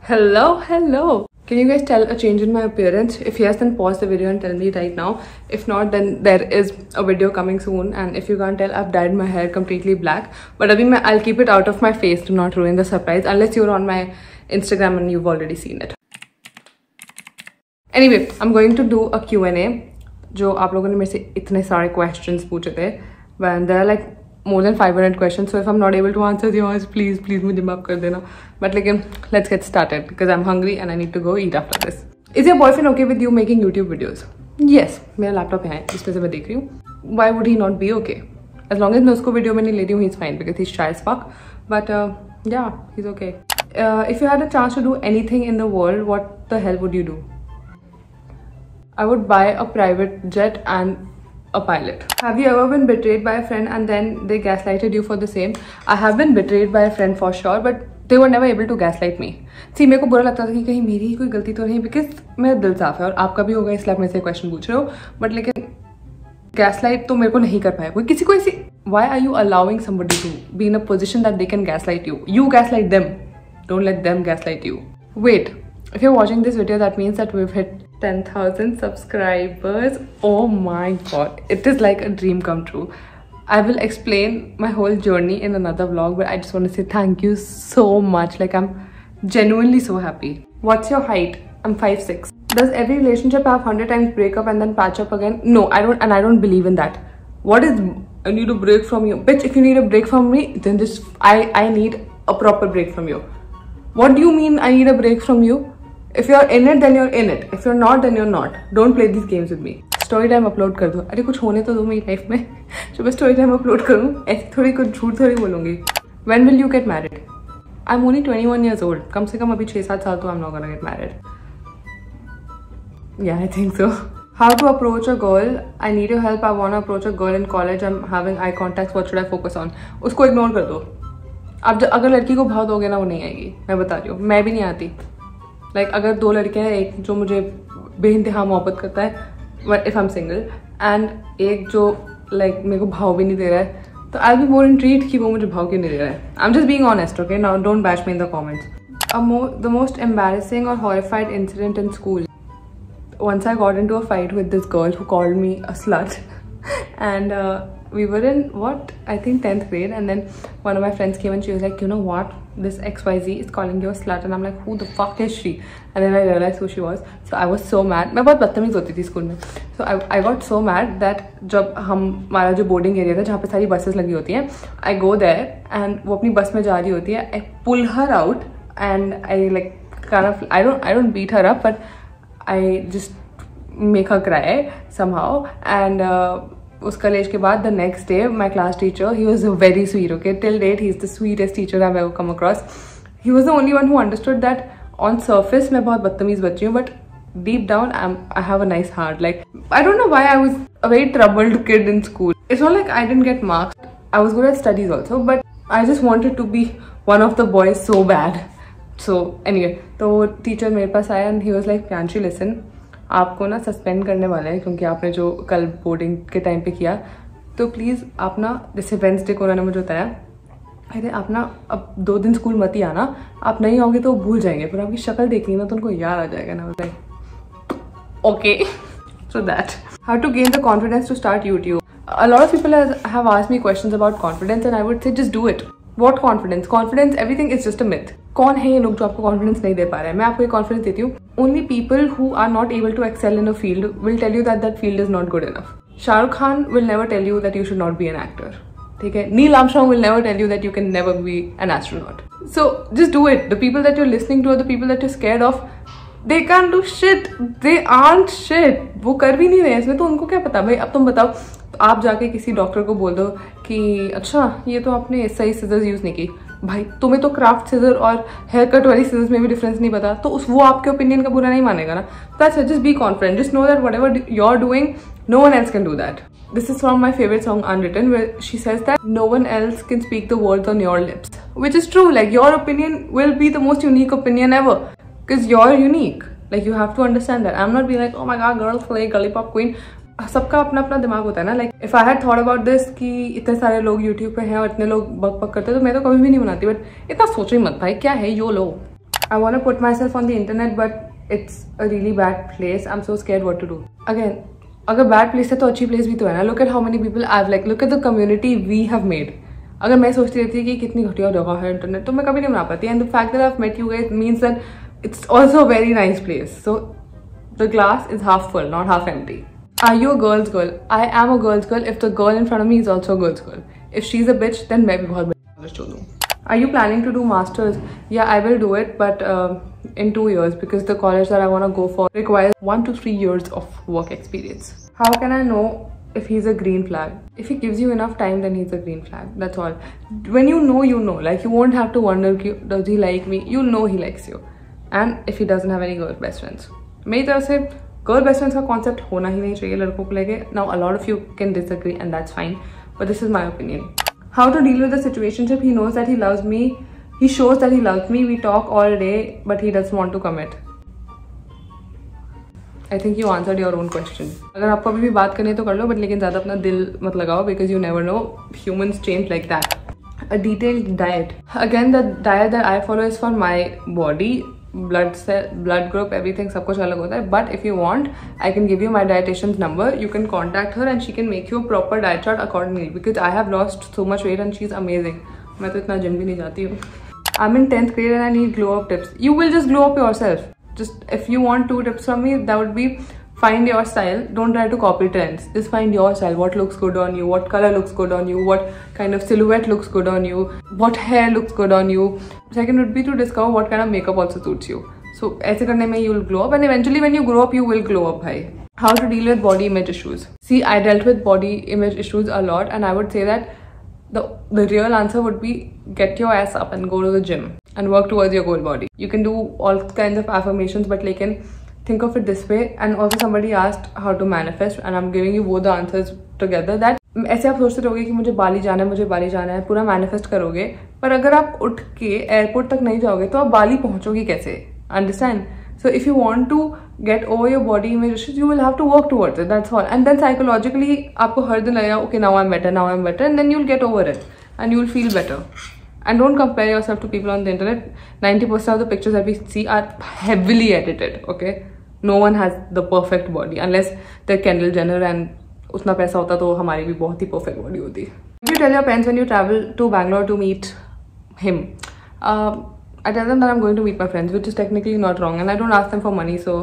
Hello. Can you guys tell a change in my appearance? If yes, then pause the video and tell me right now. If not, then there is a video coming soon. And if you can't tell, I've dyed my hair completely black. But I'll keep it out of my face to not ruin the surprise. Unless you're on my Instagram and you've already seen it. Anyway, I'm going to do a Q&A. जो आप लोगों ने मेरे से इतने सारे questions पूछे थे. But there are like more than 500 questions. So if I'm not able to answer yours, please मुझे माफ कर देना. But लेकिन let's get started because I'm hungry and I need to go eat after this. Is your boyfriend okay with you making YouTube videos? Yes. मेरा laptop है इसमें से मैं देख रही हूँ. Why would he not be okay? As long as मैं उसको वीडियो में नहीं ले रही हूँ, he's fine because he's shy as fuck. But yeah, he's okay. If you had a chance to do anything in the world, what the hell would you do? I would buy a private jet and a pilot. Have you ever been betrayed by a friend and then they gaslighted you for the same? I have been betrayed by a friend for sure, but they were never able to gaslight me. See, मेरे को बुरा लगता था कि कहीं मेरी ही कोई गलती तो नहीं, because मेरा दिल साफ है और आपका भी होगा, इसलिए आप मेरे से क्वेश्चन पूछ रहे हो. बट लेकिन gaslight तो मेरे को नहीं कर पाया कोई किसी को ऐसी. Why are you allowing somebody to be in a position that they can gaslight you? You gaslight them. Don't let them gaslight you. Wait, if you're watching this video, that means that we've hit 10,000 subscribers. Oh my god, it is like a dream come true. I will explain my whole journey in another vlog, but I just want to say thank you so much. Like, I'm genuinely so happy. What's your height? I'm 5'6". Does every relationship have 100 times break up and then patch up again? No, I don't, and I don't believe in that. What is I need a break from you? Bitch, if you need a break from me, then just I need a proper break from you. What do you mean I need a break from you? If you're in it, then you're in it. If you're not, then you're not. Don't play these games with me. Story time upload कर दो. अरे कुछ होने तो दो मेरी life में जो मैं story time upload करूँ. ऐसे थोड़ी कुछ झूठ थोड़ी बोलूँगी. When will you get married? I'm only 21 years old. कम से कम अभी 6-7 साल तो I'm not gonna get married. Yeah, I think so. How to approach a girl? I need your help. I wanna approach a girl in college. I'm having eye contacts. What should I focus on? उसको ignore कर दो. आप अगर लड़की को भाव दोगे ना, वो नहीं आएगी. मैं बता रही हूँ. मैं भी नहीं आती. Like, अगर दो लड़के हैं, एक जो मुझे बेइंतहा मोहब्बत करता है if I'm single, and एक जो like मेरे को भाव भी नहीं दे रहा है, तो I'll be more intrigued कि वो मुझे भाव क्यों नहीं दे रहा है. I'm just being honest, okay? Now don't bash me in the comments. The most embarrassing or horrified incident in school. Once I got into a fight with this girl who called me a slut, and we were in I think 10th grade, and then one of my friends came and she was like, you know what, this XYZ is calling you a slut, and I'm like, who the fuck is she? And then I realized who she was. So I was so mad. मैं बहुत बदतमीज होती थी school में. So I got so mad that जब हमारा जो boarding area था जहाँ पे सारी बसेस लगी होती हैं, I go there and वो अपनी बस में जा रही होती है, I pull her out and I like kind of I don't beat her up, but I just make her cry somehow. And उस कॉलेज के बाद the next day my class teacher, he was very sweet, okay? Till date he's the sweetest teacher I've ever come across. He was the only one who understood that on surface मैं बहुत बदतमीज बच्ची हूँ, but deep down I have a nice heart. Like, I don't know why I was a very troubled kid in school. It's not like I didn't get marks. I was good at studies also, but I just wanted to be one of the boys so bad. So anyway, तो teacher मेरे पास आया and he was like, Priyanshi, listen, आपको ना suspend करने वाले हैं क्योंकि आपने जो कल बोर्डिंग के टाइम पे किया, तो प्लीज़ आप ना, जैसे वेंसडे को उन्होंने मुझे बताया, अरे आप ना अब 2 दिन स्कूल मत ही आना, आप नहीं आओगे तो भूल जाएंगे, पर आपकी शक्ल देखनी ना तो उनको याद आ जाएगा ना. Like okay. So that. How to gain the confidence to start YouTube? A lot of people have asked me questions about confidence, and I would say just do it. What confidence? Confidence, everything is just a myth. कौन है ये लोग जो आपको confidence नहीं दे पा रहे हैं? मैं आपको ये कॉन्फिडेंस देती हूँ. Only people who are not able to excel in a field will tell you that that field is not good enough. Shahrukh Khan will never tell you that you should not be an actor. ठीक है? Neil Armstrong will never tell you that you can never be an astronaut. So just do it. The people that you're listening to or the people that you're scared of, they can't do shit. They aren't shit. वो कर भी नहीं रहे हैं इसमें, तो उनको क्या पता भाई. अब तुम बताओ, आप जाके किसी डॉक्टर को बोल दो कि अच्छा ये तो आपने सही सीजर्स यूज नहीं की. भाई तुम्हें तो क्राफ्ट सीजर और हेयर कट वाली सीजर्स में भी डिफरेंस नहीं पता, तो वो आपके ओपिनियन का बुरा नहीं मानेगा ना. That's it. Just be confident. Just know that whatever you are doing, no one else can do that. This is from my favorite song Unwritten, where she says that no one else can speak the words on your lips, which is true. Like, your opinion will be the most unique opinion ever because you're unique. Like, you have to understand that. I'm not being like, oh my god, girls play gully pop queen. सबका अपना अपना दिमाग होता है ना. Like, if I had thought about this कि इतने सारे लोग YouTube पे हैं और इतने लोग बक बक करते हैं, तो मैं तो कभी भी नहीं बनाती. बट इतना सोचो ही मत भाई, क्या है YOLO. I want to put myself on the internet, but it's a really bad place. I'm so scared what to do. Again, अगर bad place है तो अच्छी place भी तो है ना. Look at how many people I've like. Look at the community we have made. अगर मैं सोचती रहती कि कितनी घटिया जगह है इंटरनेट तो मैं कभी नहीं बना पाती. And the fact that I've met you guys means that it's also a very nice place. So the glass is half full, not half empty. Are you a girl's girl? I am a girl's girl if the girl in front of me is also a girl's girl. If she's a bitch, then मैं भी बहुत bitch हो दूँ. Are you planning to do masters? Yeah, I will do it, but in 2 years because the college that I want to go for requires 1 to 3 years of work experience. How can I know if he's a green flag? If he gives you enough time, then he's a green flag. That's all. When you know, you know. Like you won't have to wonder, does he like me? You know he likes you. And if he doesn't have any girl best friends. मेरी तरफ से girl best friends का concept होना ही नहीं चाहिए लड़कों को लेके. Now a lot of you can disagree and that's fine. But this is my opinion. How to deal with the situationship? He knows that he loves me. He shows that he loves me. We talk all day, but he doesn't want to commit. I think you answered your own question. अगर आपको अभी भी बात करनी है तो कर लो, but लेकिन ज़्यादा अपना दिल मत लगाओ because you never know. Humans change like that. A detailed diet. Again, the diet that I follow is for my body. Blood cell, blood group, everything सब कुछ अलग होता है. But if you want, I can give you my dietitian's number. You can contact her and she can make you a proper diet chart accordingly. Because I have lost so much weight and she's amazing. मैं तो इतना gym भी नहीं जाती हूँ. I'm in 10th grade and I need glow up tips. You will just glow up yourself. Just if you want 2 tips from me, that would be find your style. Don't try to copy trends. Just find your style. What looks good on you? What color looks good on you? What kind of silhouette looks good on you? What hair looks good on you? Second would be to discover what kind of makeup also suits you. So ऐसे करने में you will glow up and eventually when you grow up, you will glow up, bhai. How to deal with body image issues? See, I dealt with body image issues a lot and I would say that the real answer would be get your ass up and go to the gym and work towards your goal body. You can do all kinds of affirmations, but like think of it this way. And also somebody asked how to manifest and I'm giving you both the answers together. That ऐसे आप सोचते रहोगे कि मुझे बाली जाना है पूरा manifest करोगे, पर अगर आप उठ के एयरपोर्ट तक नहीं जाओगे तो आप बाली पहुंचोगे कैसे? Understand? So if you want to get over your body image issues, you will have to work towards it. That's all. And then psychologically, आपको हर दिन लगेगा, okay, now I'm better, and then you'll get over it, and you'll feel better. And don't compare yourself to people on the internet. 90% of the pictures that we see are heavily edited. Okay, no one has the perfect body unless they're Kendall Jenner, and उतना पैसा होता तो हमारी भी बहुत ही perfect body होती. You tell your parents when you travel to Bangalore to meet him. I tell them that I'm going to meet my friends, which is technically not wrong, and I don't ask them for money, so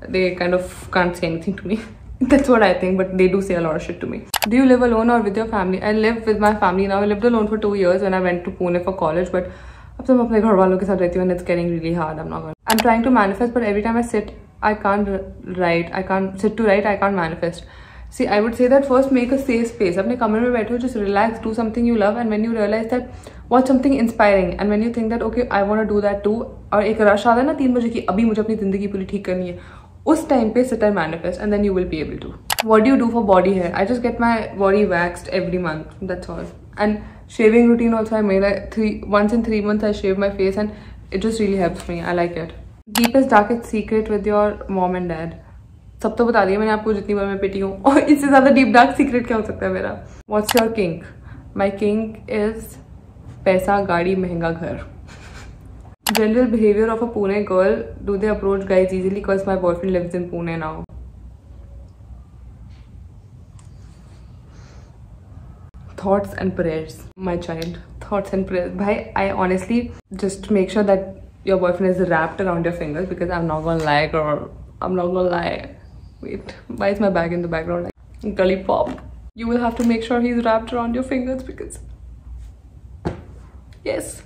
they kind of can't say anything to me. That's what I think, but they do say a lot of shit to me. Do you live alone or with your family? I live with my family now. I lived alone for 2 years when I went to Pune for college, but अब तो मैं अपने घर वालों के साथ रहती हूँ and it's getting really hard. I'm trying to manifest, but every time I sit, I can't write. I can't sit to write. I can't manifest. See, I would say that first make a safe space. अपने कमरे में बैठो, just relax, do something you love, and when you realize that, watch something inspiring, and when you think that okay, I want to do that too, और एक rush आता है ना 3 बजे की, अभी मुझे अपनी जिंदगी पूरी ठीक करनी है, उस time पे sit and manifest, and then you will be able to. What do you do for body hair? I just get my body waxed every month. That's all. And shaving routine also I made. Once in 3 months I shave my face, and it just really helps me. I like it. Deepest darkest secret with your mom and dad. सब तो बता दिया मैंने आपको जितनी बार मैं पिटी हूँ, और इससे ज़्यादा डीप डार्क सीक्रेट क्या हो सकता है मेरा? What's your kink? My kink is पैसा, गाड़ी, महंगा घर. General behavior of a Pune girl. Do they approach guys easily? Because my boyfriend lives in Pune now. Thoughts and prayers, my child. Thoughts and prayers. Bhai, I honestly just make sure that your boyfriend is wrapped around your fingers, because I'm not gonna lie, girl. I'm not gonna lie. Wait, why is my bag in the background? Like gully pop. You will have to make sure he's wrapped around your fingers, because yes,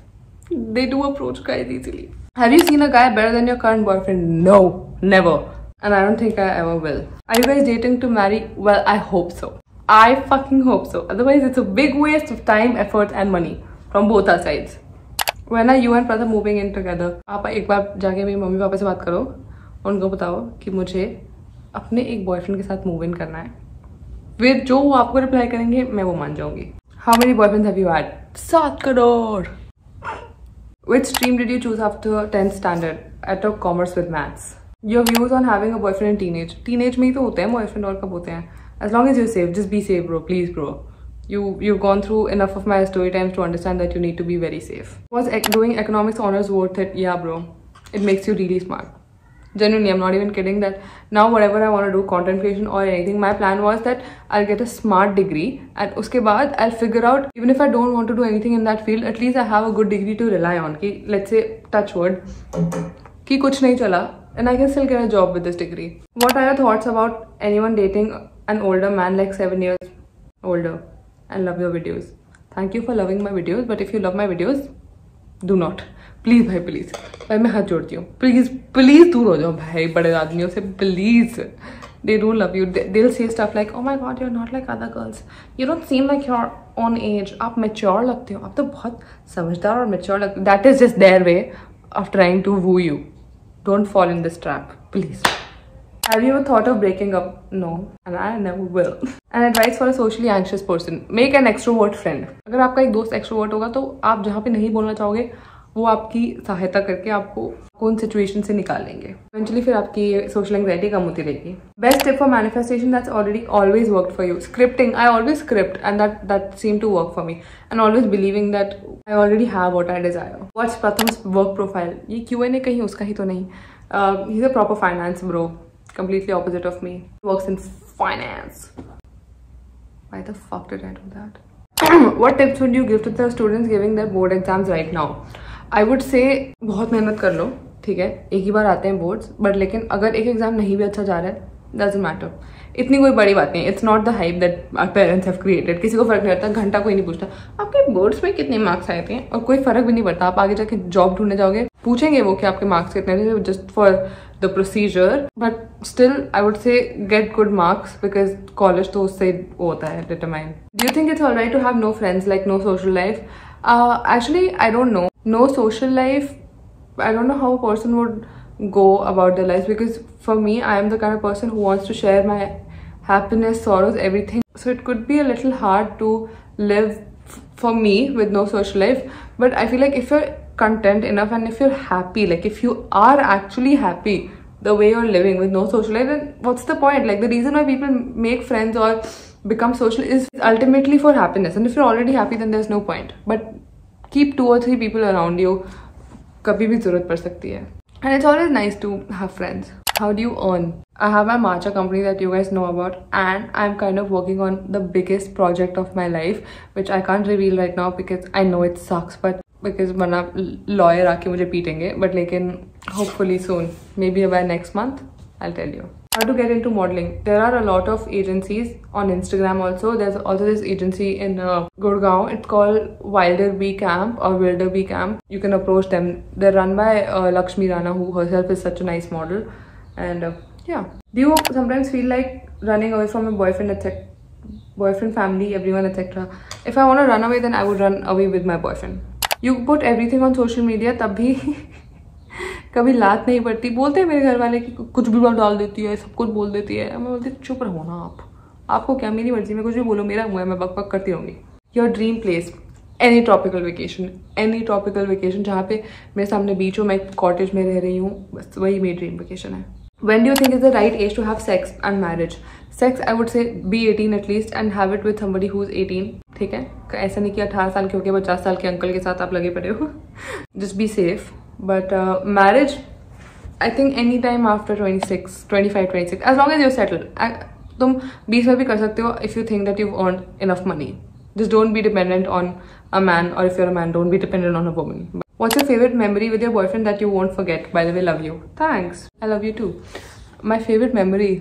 they do approach guys easily. Have you seen a guy better than your current boyfriend? No, never. And I don't think I ever will. Are you guys dating to marry? Well, I hope so. I fucking hope so. Otherwise, it's a big waste of time, effort and money from both our sides. When are you and brother moving in together? आप एक बार जाके मेरी mummy papa से बात करो, उनको बताओ कि मुझे अपने एक बॉयफ्रेंड के साथ मूव इन करना है. फिर जो वो आपको रिप्लाई करेंगे मैं वो मान जाऊंगी. How many boyfriends have you had? 7 crore. Which stream did you choose after 10th standard? I took commerce with maths. Your views on having a boyfriend in teenage? Teenage में ही तो होते हैं boyfriend, और कब होते हैं? As long as you're safe, just be safe, bro. Please, bro. You've gone through enough of my story times to understand that you need to be very safe. Was doing economics honors worth it? Yeah, bro. it makes you really smart. Genuinely, I'm not even kidding that now whatever I want to do, content creation or anything, my plan was that I'll get a smart degree and uske baad I'll figure out, even if I don't want to do anything in that field, at least I have a good degree to rely on. Ki, let's say, touch wood, ki kuch nahi chala, and I can still get a job with this degree. What are your thoughts about anyone dating an older man like 7 years older and love your videos? Thank you for loving my videos, but if you love my videos, do not. Please भाई, please भाई, मैं हाथ जोड़ती हूँ, please please दूर हो जाओ भाई बड़े आदमियों से, please. They don't love you. They'll say stuff like, oh my god, you're not like other girls. You don't seem like your own age. आप mature लगते हो. आप तो बहुत समझदार और mature लगते हो. That is just their way of trying to woo you. Don't fall in this trap, please. Have you ever thought of breaking up? No, and I never will. An advice for a socially anxious person: make an extrovert friend. अगर आपका एक दोस्त extrovert होगा तो आप जहाँ पे नहीं बोलना चाहोगे वो आपकी सहायता करके आपको कौन सिचुएशन से निकालेंगे. इवेंचुअली फिर आपकी सोशल एंग्जाइटी कम होती रहेगी. Best tip for manifestation that's already always worked for you: scripting. I always script and that seem to work for me, and always believing that I already have what I desire. What's Pratham's work profile? ये Q&A कहीं उसका ही तो नहीं. He is a proper finance bro, completely opposite of me. He works in finance. Why the fuck did I do that? What tips would you give to the students giving their board exams right now? I would say बहुत मेहनत कर लो, ठीक है, एक ही बार आते हैं boards, but लेकिन अगर एक एग्जाम नहीं भी अच्छा जा रहा है, doesn't matter. इतनी कोई बड़ी बात नहीं है. It's not the hype that our parents have created. किसी को फर्क नहीं पड़ता, घंटा कोई नहीं पूछता आपके बोर्ड्स में कितने मार्क्स आए थे, और कोई फर्क भी नहीं पड़ता. आप आगे जाके जॉब ढूंढने जाओगे, पूछेंगे वो कि आपके मार्क्स कितने थे, just for the procedure. But still I would say get good marks, because college तो उससे होता है determine. Do you think it's alright to have no friends, like no social life? Actually, I don't know. No social life. I don't know how a person would go about their lives, because for me, I am the kind of person who wants to share my happiness, sorrows, everything. So it could be a little hard to live for me with no social life. But I feel like if you're content enough and if you're happy, like if you are actually happy the way you're living with no social life, then what's the point? Like the reason why people make friends or become social is ultimately for happiness, and if you're already happy then there's no point. But keep 2 or 3 people around you, kabhi bhi zarurat pad sakti hai, and it's always nice to have friends. How do you earn? I have my matcha company that you guys know about, and I'm kind of working on the biggest project of my life, which I can't reveal right now because I know it sucks, but because वरना lawyer आके मुझे पीटेंगे. But लेकिन hopefully soon, maybe by next month, I'll tell you. How to get into modeling? There are a lot of agencies on Instagram also. There's also this agency in Gurgaon. It's called Wilder Bee Camp or Wilder Bee Camp. You can approach them. They're run by Lakshmi Rana, who herself is such a nice model. And yeah. Do you sometimes feel like running away from your boyfriend, etc.? Boyfriend, family, everyone, etc. If I want to run away, then I would run away with my boyfriend. You put everything on social media, तब भी कभी लात नहीं पड़ती. बोलते हैं मेरे घर वाले कि कुछ भी डाल देती है, सब कुछ बोल देती है. मैं बोलती चुप रहो ना आपको क्या, मेरी मर्जी, मैं कुछ भी बोलो, मेरा मुँह है, मैं बक बक करती रहूँगी. Your dream place? Any tropical vacation जहाँ पे मेरे सामने बीच हो, मैं कॉटेज में रह रही हूँ, बस वही मेरी ड्रीम वेकेशन है. When do you think is the right age to have sex and marriage? Sex, I would say be 18 at least and have it with somebody who is 18. ठीक है, ऐसा नहीं कि 18 साल के होके 50 साल के अंकल के साथ आप लगे पड़े हो. Just be safe. But marriage, I think any time after 26, 25, 26, as long as you're settled. तुम 20 में भी कर सकते हो if you think that you've earned enough money. Just don't be dependent on a man, or if you're a man, don't be dependent on a woman. What's your favorite memory with your boyfriend that you won't forget? By the way, love you. Thanks. I love you too. My favorite memory?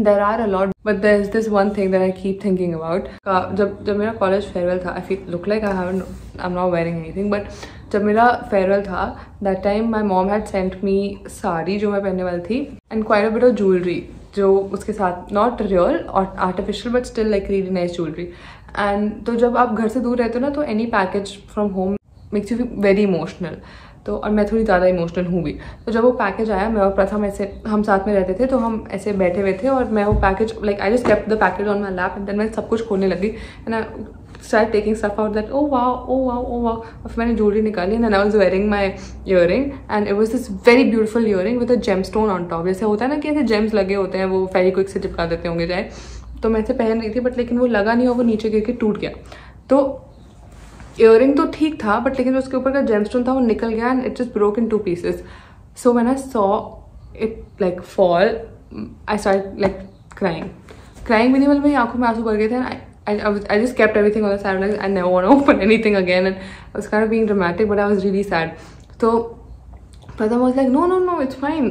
There are a lot, but there's this one thing that I keep thinking about. जब मेरा college farewell था, I look like I'm not wearing anything, but जब मेरा farewell था, that time my mom had sent me sari जो मैं पहनने वाली थी, and quite a bit of jewelry जो उसके साथ, not real or artificial, but still like really nice jewelry. And तो जब आप घर से दूर रहते हो ना, तो any package from home makes you feel very emotional. तो और मैं थोड़ी ज़्यादा इमोशनल हूँ भी. तो जब वो पैकेज आया, मैं और प्रथम ऐसे हम साथ में रहते थे, तो हम ऐसे बैठे हुए थे, और मैं वो package like I just kept the package on my lap, and then मैं सब कुछ खोलने लगी, and I start taking stuff out that oh wow oh wow oh wow. और फिर मैंने ज्वेलरी निकाली, and I was wearing my earring, and it was this very beautiful earring with a gem stone on top. जैसे होता है ना कि ऐसे जेम्स लगे होते हैं, वो फेविक्विक से चिपका देते होंगे चाहे. तो मैं ऐसे पहन रही थी, बट लेकिन वो लगा नहीं और वो नीचे गिर के टूट गया. तो ईयरिंग तो ठीक था बट लेकिन उसके ऊपर का जेमस्टोन था वो निकल गया and it just broke in 2 pieces. So when I saw it like fall, I started like crying भी नहीं, मतलब मेरी आंखों में आंसू भर गए थे. I just kept everything on the side, like I never want to open anything again, and I was kind of being dramatic, but I was really sad. So Pratham was like, no, it's fine.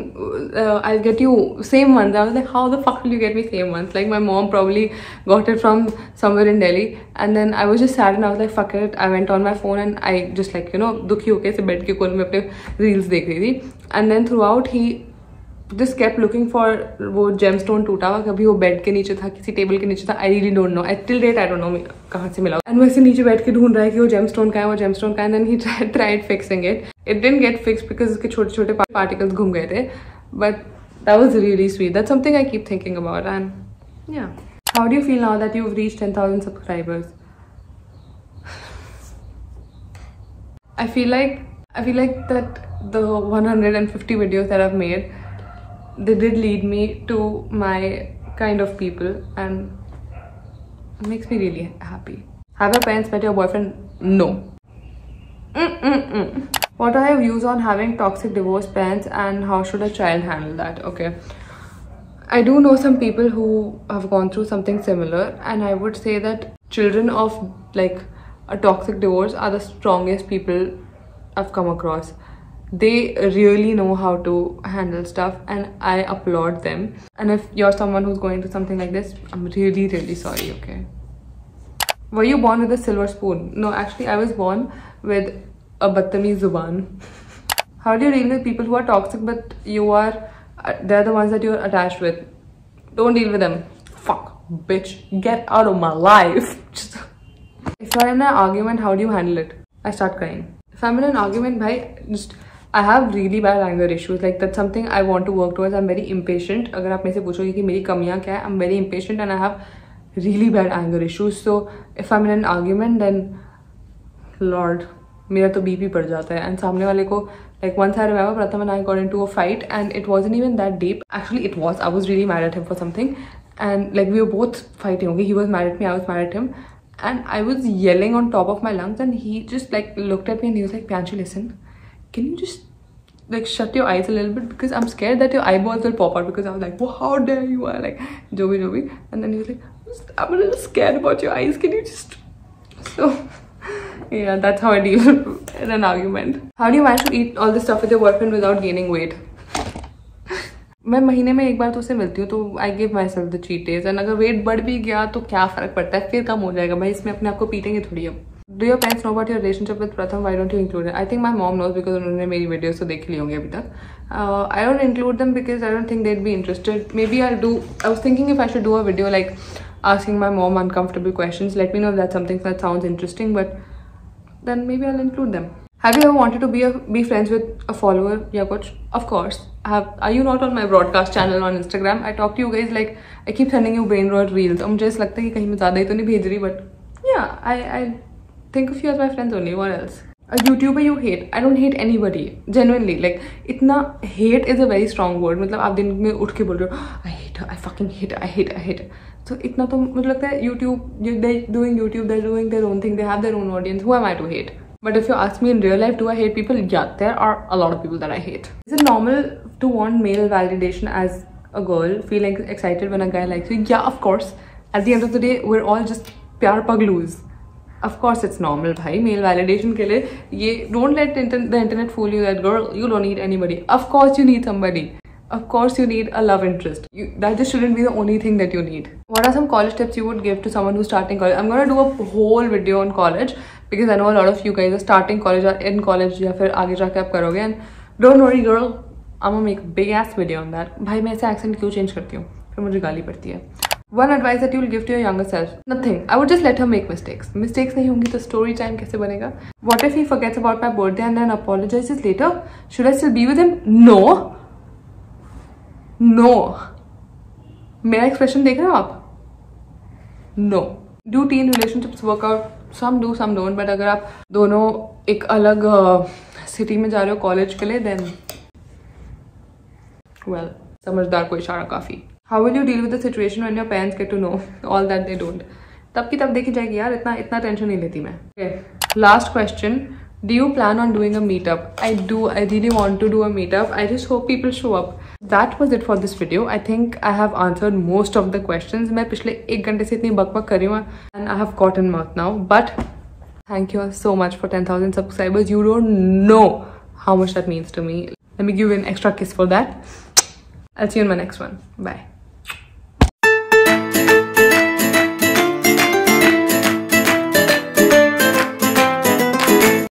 I'll get you same ones. I was like, how the fuck will you get me same ones? Like my mom probably got it from somewhere in Delhi, and then I was just sad and I was like, fuck it. I went on my phone and I just like, you know, दुखी होके से bed के कोने में अपने reels देख रही थी. And then throughout he just kept looking for वो gemstone टूटा हुआ, कभी वो बेड के नीचे था, किसी टेबल के नीचे था. I really don't know. Till date I don't know कहाँ से मिला. And वैसे नीचे बैठ के ढूंढ रहा है कि वो gemstone कहाँ है, वो gemstone कहाँ है. And then he tried fixing it. It didn't get fixed because उसके छोटे छोटे particles घूम गए थे. But that was really sweet. That's something I keep thinking about. And yeah. How do you feel now that you've reached 10,000 subscribers? I feel like that the 150 videos that I've made, they did lead me to my kind of people, and it makes me really happy. Have your parents met your boyfriend? No. What are your views on having toxic divorced parents and how should a child handle that? Okay, I do know some people who have gone through something similar, and I would say that children of like a toxic divorce are the strongest people I've come across. They really know how to handle stuff and I applaud them. And if you're someone who's going through something like this, I'm really, really sorry, okay? Were you born with a silver spoon? No, actually I was born with a battamiz zuban. How do you deal with people who are toxic but they're the ones that you're attached with? Don't deal with them. Fuck, bitch, get out of my life. If you're in an argument, how do you handle it? I start crying. If I'm in an argument, bhai, I have really bad anger issues. Like that's something I want to work towards. I'm very impatient. अगर आप मेरे से पूछोगे कि मेरी कमियाँ क्या है, I'm very impatient and I have really bad anger issues. So if I'm in an argument, then Lord, मेरा तो BP बढ़ जाता है. And सामने वाले को, like once I remember Pratham and I got into a fight and it wasn't even that deep. Actually it was. I was really mad at him for something and like we were both fighting. Okay, he was mad at me, I was mad at him. And I was yelling on top of my lungs and he just like looked at me and he was like, Pianchi, listen, can you just like shut your eyes a little bit because I'm scared that your eyeballs will pop out. Because I was like, well, how dare you, are like Jovi. And then he was like, I'm a little scared about your eyes, can you just... So yeah, that's how I deal in an argument. How do you manage to eat all this stuff with your boyfriend without gaining weight? मैं महीने में एक बार तो उससे मिलती हूँ तो I give my self the cheat days. And अगर वेट बढ़ भी गया तो क्या फर्क पड़ता है, फिर कम हो जाएगा भाई, इसमें अपने आप को पीटेंगे थोड़ी. अब do your parents know about your relationship with Pratham? Why don't you include it? I think my mom knows because उन्होंने मेरी वीडियोस तो देख ली होंगी अभी तक. I don't include them because I don't think they be interested. Maybe I was thinking if I should do a video like asking my mom uncomfortable questions. Let me know if that's something that sounds interesting, but then maybe I'll include them. Have you ever wanted to be friends with a follower? Yeah, coach. Of course. Are you not on my broadcast channel on Instagram? I talk to you guys like I keep sending you brain rot reels. मुझे ऐसा लगता है कि कहीं मैं ज़्यादा ही तो नहीं भेज रही, but yeah, I think of you as my friends only. What else? A YouTuber you hate? I don't hate anybody. Genuinely, like इतना hate is a very strong word. मतलब आप दिन में उठ के बोल रहे हो I hate her, I fucking hate her, I hate her. So इतना तो मुझे लगता है YouTube, they're doing YouTube, they're doing their own thing, they have their own audience. Who am I to hate? But if you ask me in real life, do I hate people? Yeah, there are a lot of people that I hate. Is it normal to want male validation as a girl, feeling excited when a guy likes you? Yeah, of course. At the end of the day, we're all just pyar pagloos. Of course it's normal, bhai. Male validation ke liye, don't let the internet fool you that, girl, you don't need anybody. Of course you need somebody. Of course you need a love interest. That just shouldn't be the only thing that you need. What are some college tips you would give to someone who's starting college? I'm going to do a whole video on college because I know a lot of you guys are starting college or in college या फिर आगे जाके आप करोगे. And don't worry girl, I'm gonna make a big ass video on that. भाई मैं ऐसे accent क्यों change करती हूँ, फिर मुझे गाली पड़ती है. One advice that you will give to your younger self? Nothing. I would just let her make mistakes. Mistakes नहीं होंगी तो story time कैसे बनेगा? What if he forgets about my birthday and then apologizes later? Should I still be with him? No. No. मेरा expression देख रहे हो आप? No. Do teen relationships work out? Some do, some don't. But अगर आप दोनों एक अलग city में जा रहे हो college के लिए, then well, समझदार को इशारा काफी. How will you deal with the situation when your parents get to know all that they don't? तब की तब देखी जाएगी यार, इतना टेंशन नहीं लेती मैं. Okay. Last question. Do you plan on doing a meetup? I do. I really want to do a meetup. I just hope people show up. That was it for this video. I think I have answered most of the questions. मैं पिछले 1 घंटे से इतनी बकबक कर रही हूँ and I have gotten mouth now. But thank you all so much for 10,000 subscribers. You don't know how much that means to me. Let me give you an extra kiss for that. I'll see you in my next one. Bye.